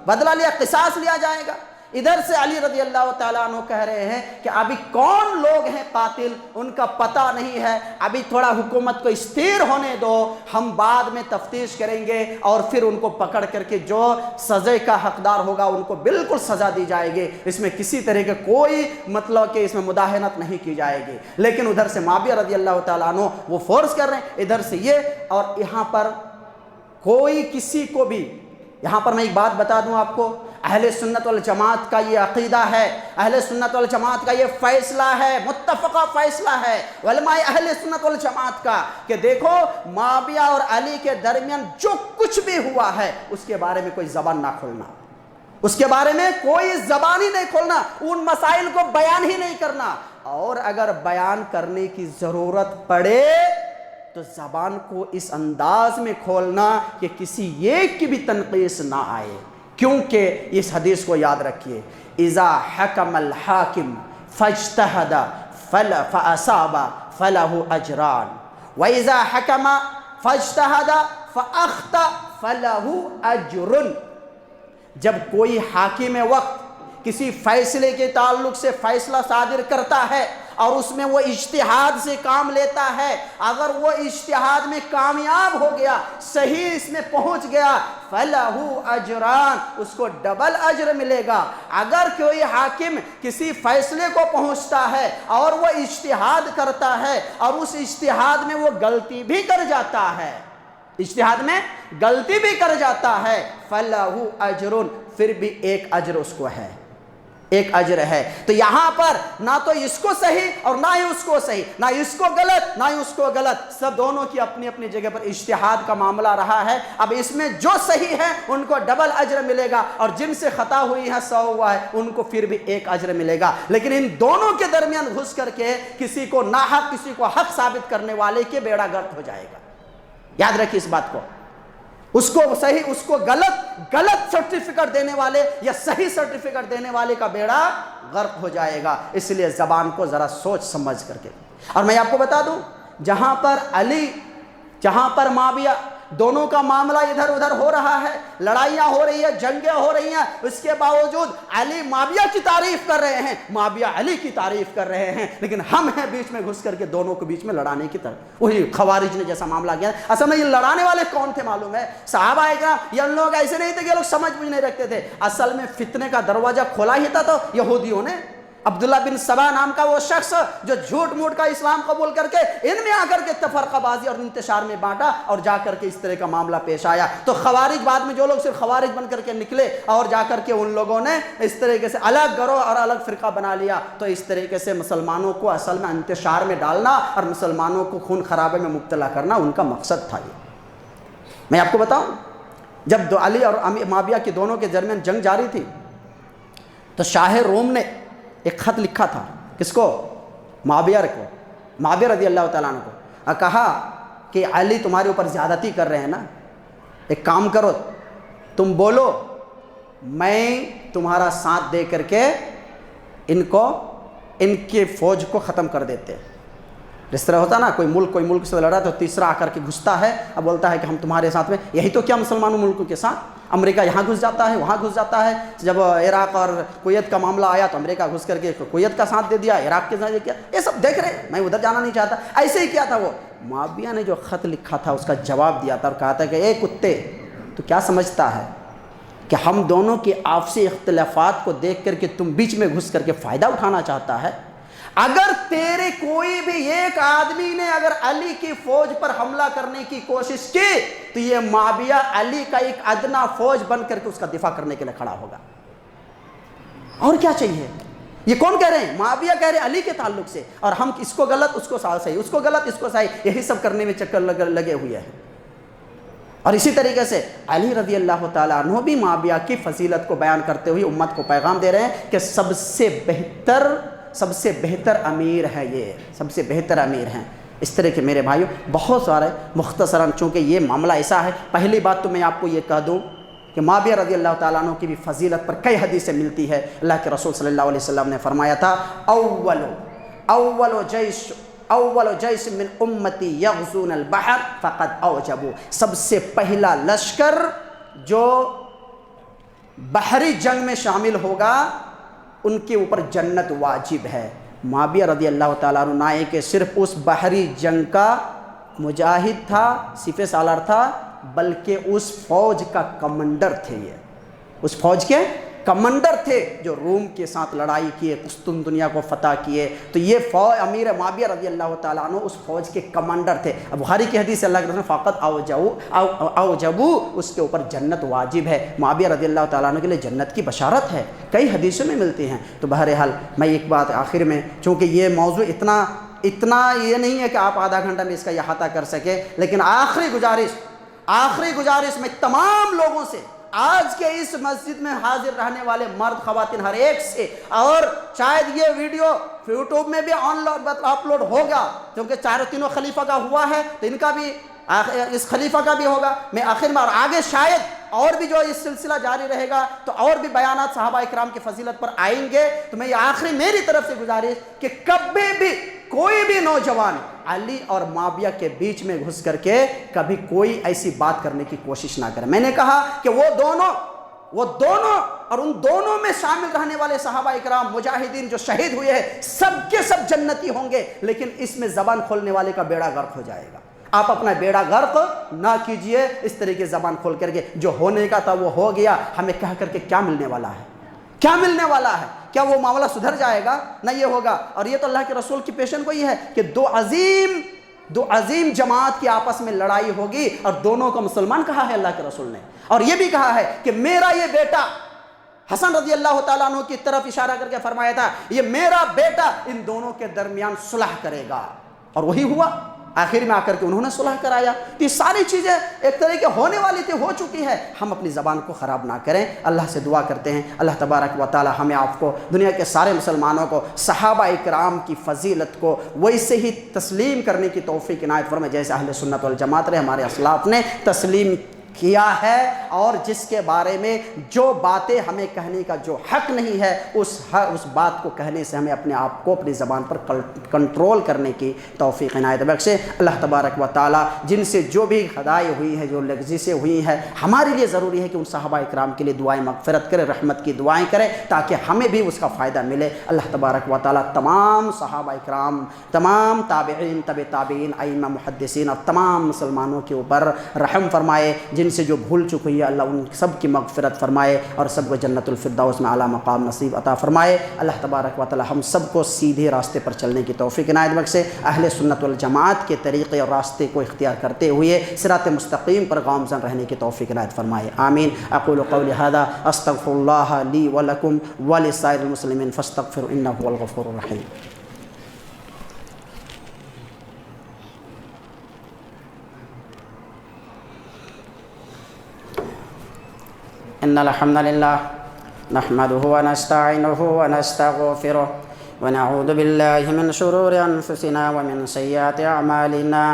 بدلہ لیا، قصاص لیا جائے گا۔ ادھر سے علی رضی اللہ تعالیٰ عنہ کہہ رہے ہیں کہ ابھی کون لوگ ہیں قاتل ان کا پتہ نہیں ہے، ابھی تھوڑا حکومت کو استھیر ہونے دو، ہم بعد میں تفتیش کریں گے اور پھر ان کو پکڑ کر کے جو سزا کا حقدار ہوگا ان کو بالکل سزا دی جائے گی، اس میں کسی طرح کے کوئی مطلب کہ اس میں مداہنت نہیں کی جائے گی۔ لیکن ادھر سے معاویہ رضی اللہ تعالیٰ عنہ وہ فورس کر رہے ہیں، ادھر سے یہ، اور یہاں پر کوئی کسی کو بھی، یہاں پر میں ایک بات بتا دوں آپ کو، اہل سنت والجماعت کا یہ عقیدہ ہے، اہل سنت والجماعت کا یہ فیصلہ ہے، متفقہ فیصلہ ہے علماء اہل سنت والجماعت کا کہ دیکھو معاویہ اور علی کے درمیان جو کچھ بھی ہوا ہے اس کے بارے میں کوئی زبان نہ کھولنا، اس کے بارے میں کوئی زبان ہی نہیں کھولنا، ان مسائل کو بیان ہی نہیں کرنا، اور اگر بیان کرنے کی ضرورت پڑے تو زبان کو اس انداز میں کھولنا کہ کسی ایک کی بھی تنقیص نہ آئے، کیونکہ اس حدیث کو یاد رکھیے، اذا حکم الحاکم فاجتہد فاصاب فلہ اجران واذا حکم فاجتہد فاخطأ فلہ اجر۔ جب کوئی حاکم وقت کسی فیصلے کے تعلق سے فیصلہ صادر کرتا ہے اور اس میں وہ اجتہاد سے کام لیتا ہے، اگر وہ اجتہاد میں کامیاب ہو گیا، صحیح اس میں پہنچ گیا، فَلَهُ أَجْران، اس کو ڈبل اجر ملے گا۔ اگر کوئی حاکم کسی فیصلے کو پہنچتا ہے اور وہ اجتہاد کرتا ہے اور اس اجتہاد میں وہ غلطی بھی کر جاتا ہے، اجتہاد میں غلطی بھی کر جاتا ہے، فَلَهُ أَجْرٌ، پھر بھی ایک اجر اس کو ہے، ایک اجر ہے۔ تو یہاں پر نہ تو اس کو صحیح اور نہ ہی اس کو صحیح، نہ اس کو غلط نہ ہی اس کو غلط، سب دونوں کی اپنی اپنی جگہ پر اجتہاد کا معاملہ رہا ہے۔ اب اس میں جو صحیح ہے ان کو ڈبل اجر ملے گا، اور جن سے خطا ہوئی ہے 100 ہوا ہے ان کو پھر بھی 1 اجر ملے گا۔ لیکن ان دونوں کے درمیان گھس کر کے کسی کو ناحق کسی کو حق ثابت کرنے والے کے بیڑا غرق ہو جائے گا۔ یاد رکھیے اس بات کو، اس کو صحیح اس کو غلط سرٹیفکیٹ دینے والے یا صحیح سرٹیفکیٹ دینے والے کا بیڑا غرق ہو جائے گا۔ اس لیے زبان کو ذرا سوچ سمجھ کر کے، اور میں آپ کو بتا دوں، جہاں پر علی جہاں پر معاویہ، دونوں کا معاملہ ادھر ادھر ہو رہا ہے، لڑائیاں ہو رہی ہیں، جنگیں ہو رہی ہیں، اس کے باوجود علی معاویہ کی تعریف کر رہے ہیں، معاویہ علی کی تعریف کر رہے ہیں، لیکن ہم ہیں بیچ میں گھس کر کے دونوں کو بیچ میں لڑانے کی طرف۔ وہی خوارج نے جیسا معاملہ کیا، اصل میں یہ لڑانے والے کون تھے معلوم ہے؟ صحابہ اکرام۔ یہ ان لوگ ایسے نہیں تھے کہ لوگ سمجھ بوجھ نہیں رکھتے تھے، اصل میں فتنے کا دروازہ کھولا ہی تھا تو یہودیوں نے۔ عبداللہ بن سبا نام کا وہ شخص جو جھوٹ موٹ کا اسلام قبول کر کے ان میں آ کر کے تفرقہ بازی اور انتشار میں بانٹا، اور جا کر کے اس طرح کا معاملہ پیش آیا۔ تو خوارج بعد میں جو لوگ صرف خوارج بن کر کے نکلے اور جا کر کے ان لوگوں نے اس طریقے سے الگ گروہ اور الگ فرقہ بنا لیا، تو اس طریقے سے مسلمانوں کو اصل میں انتشار میں ڈالنا اور مسلمانوں کو خون خرابے میں مبتلا کرنا ان کا مقصد تھا۔ یہ میں آپ کو بتاؤں، جب علی اور معاویہ کے دونوں کے درمیان جنگ جاری تھی تو شاہ روم نے ایک خط لکھا تھا، کس کو؟ معاویہ کو، معاویہ رضی اللہ تعالیٰ عنہ کو، اور کہا کہ علی تمہارے اوپر زیادتی کر رہے ہیں نا، ایک کام کرو، تم بولو میں تمہارا ساتھ دے کر کے ان کے فوج کو ختم کر دیتے۔ جس طرح ہوتا نا، کوئی ملک سے لڑا تو تیسرا آ کر کے گھستا ہے، اب بولتا ہے کہ ہم تمہارے ساتھ میں، یہی تو کیا مسلمانوں ملکوں کے ساتھ، امریکہ یہاں گھس جاتا ہے وہاں گھس جاتا ہے۔ جب عراق اور کویت کا معاملہ آیا تو امریکہ گھس کر کے کویت کا ساتھ دے دیا، عراق کے ساتھ کیا، یہ سب دیکھ رہے، میں ادھر جانا نہیں چاہتا۔ ایسے ہی کیا تھا، وہ معاویہ نے جو خط لکھا تھا اس کا جواب دیا تھا اور کہا تھا کہ اے کتے، تو کیا سمجھتا ہے کہ ہم دونوں کے آپسی اختلافات کو دیکھ کر کے تم بیچ میں گھس کر کے فائدہ اٹھانا چاہتا ہے؟ اگر تیرے کوئی بھی ایک آدمی نے اگر علی کی فوج پر حملہ کرنے کی کوشش کی تو یہ معاویہ علی کا ایک ادنا فوج بن کر کے اس کا دفاع کرنے کے لیے کھڑا ہوگا۔ اور کیا چاہیے؟ یہ کون کہہ رہے ہیں؟ معاویہ کہہ رہے ہیں علی کے تعلق سے، اور ہم اس کو غلط اس کو صحیح، اس کو غلط اس کو صحیح، یہی سب کرنے میں چکر لگے ہوئے ہیں۔ اور اسی طریقے سے علی رضی اللہ تعالیٰ عنہ بھی معاویہ کی فضیلت کو بیان کرتے ہوئے امت کو پیغام دے رہے ہیں کہ سب سے بہتر امیر ہے، یہ سب سے بہتر امیر ہیں۔ اس طرح کے میرے بھائیوں بہت سارے، مختصراً چونکہ یہ معاملہ ایسا ہے، پہلی بات تو میں آپ کو یہ کہہ دوں کہ معاویہ رضی اللہ تعالیٰ عنہ کی بھی فضیلت پر کئی حدیثیں ملتی ہے۔ اللہ کے رسول صلی اللہ علیہ وسلم نے فرمایا تھا، اول جیش من امتی یغزون البحر فقد اوجبوا، سب سے پہلا لشکر جو بحری جنگ میں شامل ہوگا ان کے اوپر جنت واجب ہے۔ معاویہ رضی اللہ تعالیٰ عنہ نہ کہ صرف اس بحری جنگ کا مجاہد تھا، سپہ سالار تھا، بلکہ اس فوج کا کمانڈر تھے، یہ اس فوج کے کمانڈر تھے جو روم کے ساتھ لڑائی کیے، قسطنطنیہ کو فتح کیے۔ تو یہ فوج امیر معاویہ رضی اللہ تعالیٰ عنہ اس فوج کے کمانڈر تھے۔ بخاری کی حدیث اللہ کے رسول فقط اوجبوا، اس کے اوپر جنت واجب ہے۔ معاویہ رضی اللہ تعالیٰ عنہ کے لیے جنت کی بشارت ہے، کئی حدیثوں میں ملتی ہیں۔ تو بہرحال میں ایک بات آخر میں، چونکہ یہ موضوع اتنا یہ نہیں ہے کہ آپ آدھا گھنٹہ میں اس کا احاطہ کر سکے، لیکن آخری گزارش میں تمام لوگوں سے، آج کے اس مسجد میں حاضر رہنے والے مرد خواتین ہر ایک سے، اور شاید یہ ویڈیو یوٹیوب میں بھی اپلوڈ ہوگا کیونکہ تینوں خلیفہ کا ہوا ہے، تو ان کا بھی اس خلیفہ کا بھی ہوگا۔ میں آخر میں، اور آگے شاید اور بھی جو اس سلسلہ جاری رہے گا تو اور بھی بیانات صحابہ اکرام کی فضیلت پر آئیں گے، تو میں یہ آخری میری طرف سے گزارش کہ کبھی بھی کوئی بھی نوجوان علی اور معاویہ کے بیچ میں گھس کر کے کبھی کوئی ایسی بات کرنے کی کوشش نہ کرے۔ میں نے کہا کہ وہ دونوں اور ان دونوں میں شامل رہنے والے صحابہ اکرام مجاہدین جو شہید ہوئے ہیں سب کے سب جنتی ہوں گے، لیکن اس میں زبان کھولنے والے کا بیڑا غرق ہو جائے گا۔ آپ اپنا بیڑا غرق نہ کیجئے اس طریقے زبان کھول کر کے، جو ہونے کا تھا وہ ہو گیا، ہمیں کہہ کر کے کیا ملنے والا ہے؟ کیا ملنے والا ہے؟ کیا وہ معاملہ سدھر جائے گا؟ نہ یہ ہوگا۔ اور یہ تو اللہ کے رسول کی پیشن گوئی ہے کہ دو عظیم جماعت کی آپس میں لڑائی ہوگی، اور دونوں کو مسلمان کہا ہے اللہ کے رسول نے، اور یہ بھی کہا ہے کہ میرا یہ بیٹا حسن رضی اللہ تعالیٰ عنہ کی طرف اشارہ کر کے فرمایا تھا یہ میرا بیٹا ان دونوں کے درمیان صلح کرے گا، اور وہی ہوا، آخر میں آ کر کے انہوں نے صلح کرایا۔ تو یہ ساری چیزیں ایک طرح کے ہونے والی تھی، ہو چکی ہے، ہم اپنی زبان کو خراب نہ کریں۔ اللہ سے دعا کرتے ہیں اللہ تبارک و تعالی ہمیں آپ کو، دنیا کے سارے مسلمانوں کو صحابہ اکرام کی فضیلت کو ویسے ہی تسلیم کرنے کی توفیق عنایت فرمائے جیسے اہل سنت والجماعت رہے ہمارے اسلاف نے تسلیم کیا ہے، اور جس کے بارے میں جو باتیں ہمیں کہنے کا جو حق نہیں ہے اس بات کو کہنے سے ہمیں اپنے آپ کو اپنی زبان پر کنٹرول کرنے کی توفیق عنایت بخشے۔ اللہ تبارک و تعالی جن سے جو بھی خطائیں ہوئی ہیں، جو لغزشیں ہوئی ہیں، ہمارے لیے ضروری ہے کہ ان صحابہ اکرام کے لیے دعائیں مغفرت کرے، رحمت کی دعائیں کرے تاکہ ہمیں بھی اس کا فائدہ ملے۔ اللہ تبارک و تعالی تمام صحابہ اکرام، تمام تابعین، تابعین، ائمہ، محدثین اور تمام مسلمانوں کے اوپر رحم فرمائے۔ جن سے جو بھول چکی ہے اللہ ان سب کی مغفرت فرمائے اور سب کو جنت الفردوس میں اعلیٰ مقام نصیب عطا فرمائے۔ اللہ تبارک و تعالی ہم سب کو سیدھے راستے پر چلنے کی توفیق عنایت بخشے، اہل سنت والجماعت کے طریقے اور راستے کو اختیار کرتے ہوئے صراط مستقیم پر گامزن رہنے کی توفیق عنایت فرمائے، آمین۔ اقول قولی ھذا استغفر اللہ لی ولکم ولسائر المسلمین فاستغفروا انہ هو الغفور الرحیم۔ إن الحمد لله نحمده ونستعينه ونستغفره ونعوذ بالله من شرور أنفسنا ومن سيئات أعمالنا،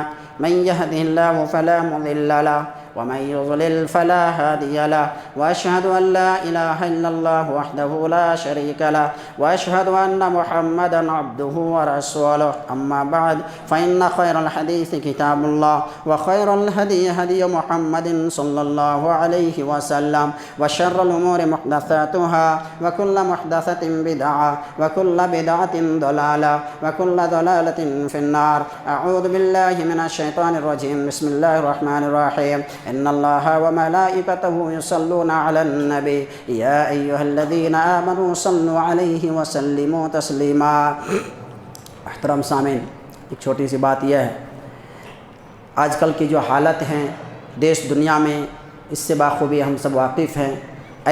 من يهده الله فلا مضل له ومن يضلل فلا هادي له، وأشهد أن لا إله إلا الله وحده لا شريك له، وأشهد أن محمدا عبده ورسوله، أما بعد فإن خير الحديث كتاب الله، وخير الهدي هدي محمد صلى الله عليه وسلم، وشر الأمور محدثاتها، وكل محدثة بدعة، وكل بدعة ضلالة، وكل ضلالة في النار۔ أعوذ بالله من الشيطان الرجيم، بسم الله الرحمن الرحيم، إن الله وملائكته يصلون على النبي يا أيها الذين آمنوا صلوا عليه وسلموا تسليما۔ محترم سامعین، ایک چھوٹی سی بات یہ ہے، آج کل کی جو حالت ہیں دیش دنیا میں، اس سے بخوبی ہم سب واقف ہیں۔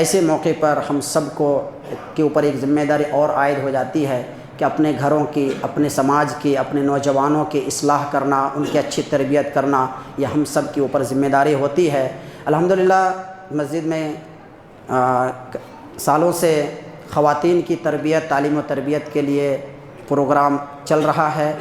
ایسے موقع پر ہم سب کو کے اوپر ایک ذمہ داری اور عائد ہو جاتی ہے کہ اپنے گھروں کی، اپنے سماج کی، اپنے نوجوانوں کی اصلاح کرنا، ان کی اچھی تربیت کرنا، یہ ہم سب کے اوپر ذمہ داری ہوتی ہے۔ الحمدللہ مسجد میں سالوں سے خواتین کی تربیت، تعلیم و تربیت کے لیے پروگرام چل رہا ہے،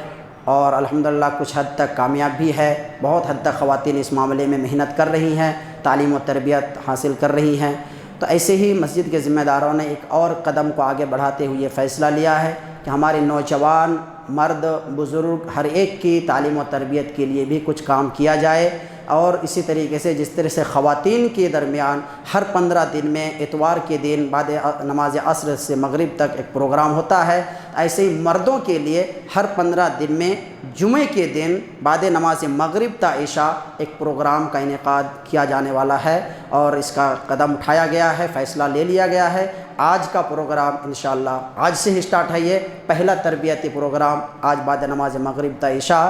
اور الحمدللہ کچھ حد تک کامیاب بھی ہے۔ بہت حد تک خواتین اس معاملے میں محنت کر رہی ہیں، تعلیم و تربیت حاصل کر رہی ہیں۔ تو ایسے ہی مسجد کے ذمہ داروں نے ایک اور قدم کو آگے بڑھاتے ہوئے فیصلہ لیا ہے کہ ہمارے نوجوان، مرد، بزرگ، ہر ایک کی تعلیم و تربیت کے لیے بھی کچھ کام کیا جائے، اور اسی طریقے سے جس طرح سے خواتین کے درمیان ہر 15 دن میں اتوار کے دن بعد نماز عصر سے مغرب تک ایک پروگرام ہوتا ہے، ایسے ہی مردوں کے لیے ہر 15 دن میں جمعے کے دن بعد نماز مغرب تا عشاء ایک پروگرام کا انعقاد کیا جانے والا ہے، اور اس کا قدم اٹھایا گیا ہے، فیصلہ لے لیا گیا ہے۔ آج کا پروگرام انشاءاللہ آج سے ہی سٹارٹ ہے، یہ پہلا تربیتی پروگرام آج بعد نماز مغرب تا عشاء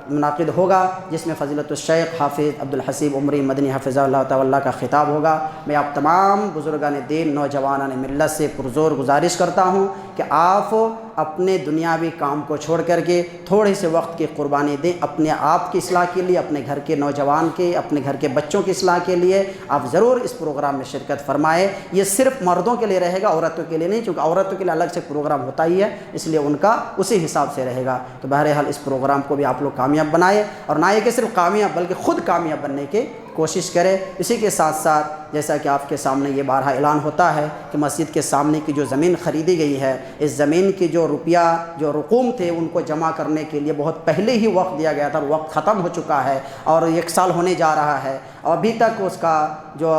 منعقد ہوگا، جس میں فضیلت الشیخ حافظ عبدالحسیب عمری مدنی حفظہ اللہ تعالیٰ کا خطاب ہوگا۔ میں آپ تمام بزرگان دین، نوجوانان ملت سے پرزور گزارش کرتا ہوں کہ آپ اپنے دنیاوی کام کو چھوڑ کر کے تھوڑے سے وقت کی قربانی دیں اپنے آپ کی اصلاح کے لیے، اپنے گھر کے نوجوان کے، اپنے گھر کے بچوں کی اصلاح کے لیے۔ آپ ضرور اس پروگرام میں شرکت فرمائیں۔ یہ صرف مردوں کے لیے رہے گا، عورتوں کے لیے نہیں، چونکہ عورتوں کے لیے الگ سے پروگرام ہوتا ہی ہے، اس لیے ان کا اسی حساب سے رہے گا۔ تو بہرحال اس پروگرام کو بھی آپ لوگ کامیاب بنائیں، اور نہ یہ کہ صرف کامیاب بلکہ خود کامیاب بننے کی کوشش کرے۔ اسی کے ساتھ ساتھ جیسا کہ آپ کے سامنے یہ بارہا اعلان ہوتا ہے کہ مسجد کے سامنے کی جو زمین خریدی گئی ہے، اس زمین کی جو روپیہ، جو رقوم تھے، ان کو جمع کرنے کے لیے بہت پہلے ہی وقت دیا گیا تھا، اور وقت ختم ہو چکا ہے اور 1 سال ہونے جا رہا ہے، اور ابھی تک اس کا جو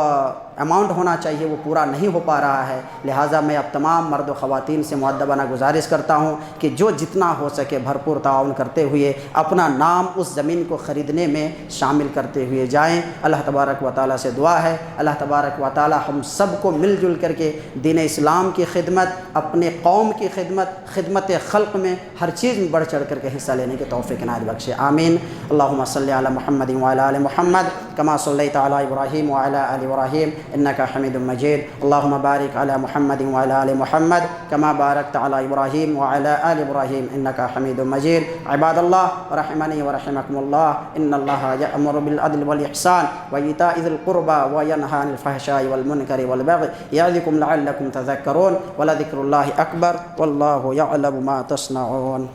اماؤنٹ ہونا چاہیے وہ پورا نہیں ہو پا رہا ہے۔ لہٰذا میں اب تمام مرد و خواتین سے مؤدبانہ گزارش کرتا ہوں کہ جو جتنا ہو سکے بھرپور تعاون کرتے ہوئے اپنا نام اس زمین کو خریدنے میں شامل کرتے ہوئے جائیں۔ اللہ تبارک و تعالیٰ سے دعا ہے اللہ تبارک و تعالیٰ ہم سب کو مل جل کر کے دین اسلام کی خدمت، اپنے قوم کی خدمت، خدمت خلق میں ہر چیز میں بڑھ چڑھ کر کے حصہ لینے کی توفیق عنایت بخشے، آمین۔ اللہم صلی علی محمد وعلی آل محمد کما صلیت علی ابراہیم وعلی آل ابراہیم انک حمید مجید، اللہم بارک علی محمد وعلی آل محمد کما بارکت علی ابراہیم وعلی آل ابراہیم انک حمید مجید۔ عباد اللہ رحمنی ورحمکم اللہ، ان اللہ یأمر بالعدل والاحسان وایتاء ذی القربى وینہی عن الفحشاء والمنکر والبغی یعظکم لعلکم تذکرون، ولذکر اللہ اکبر واللہ یعلم ما تصنعون۔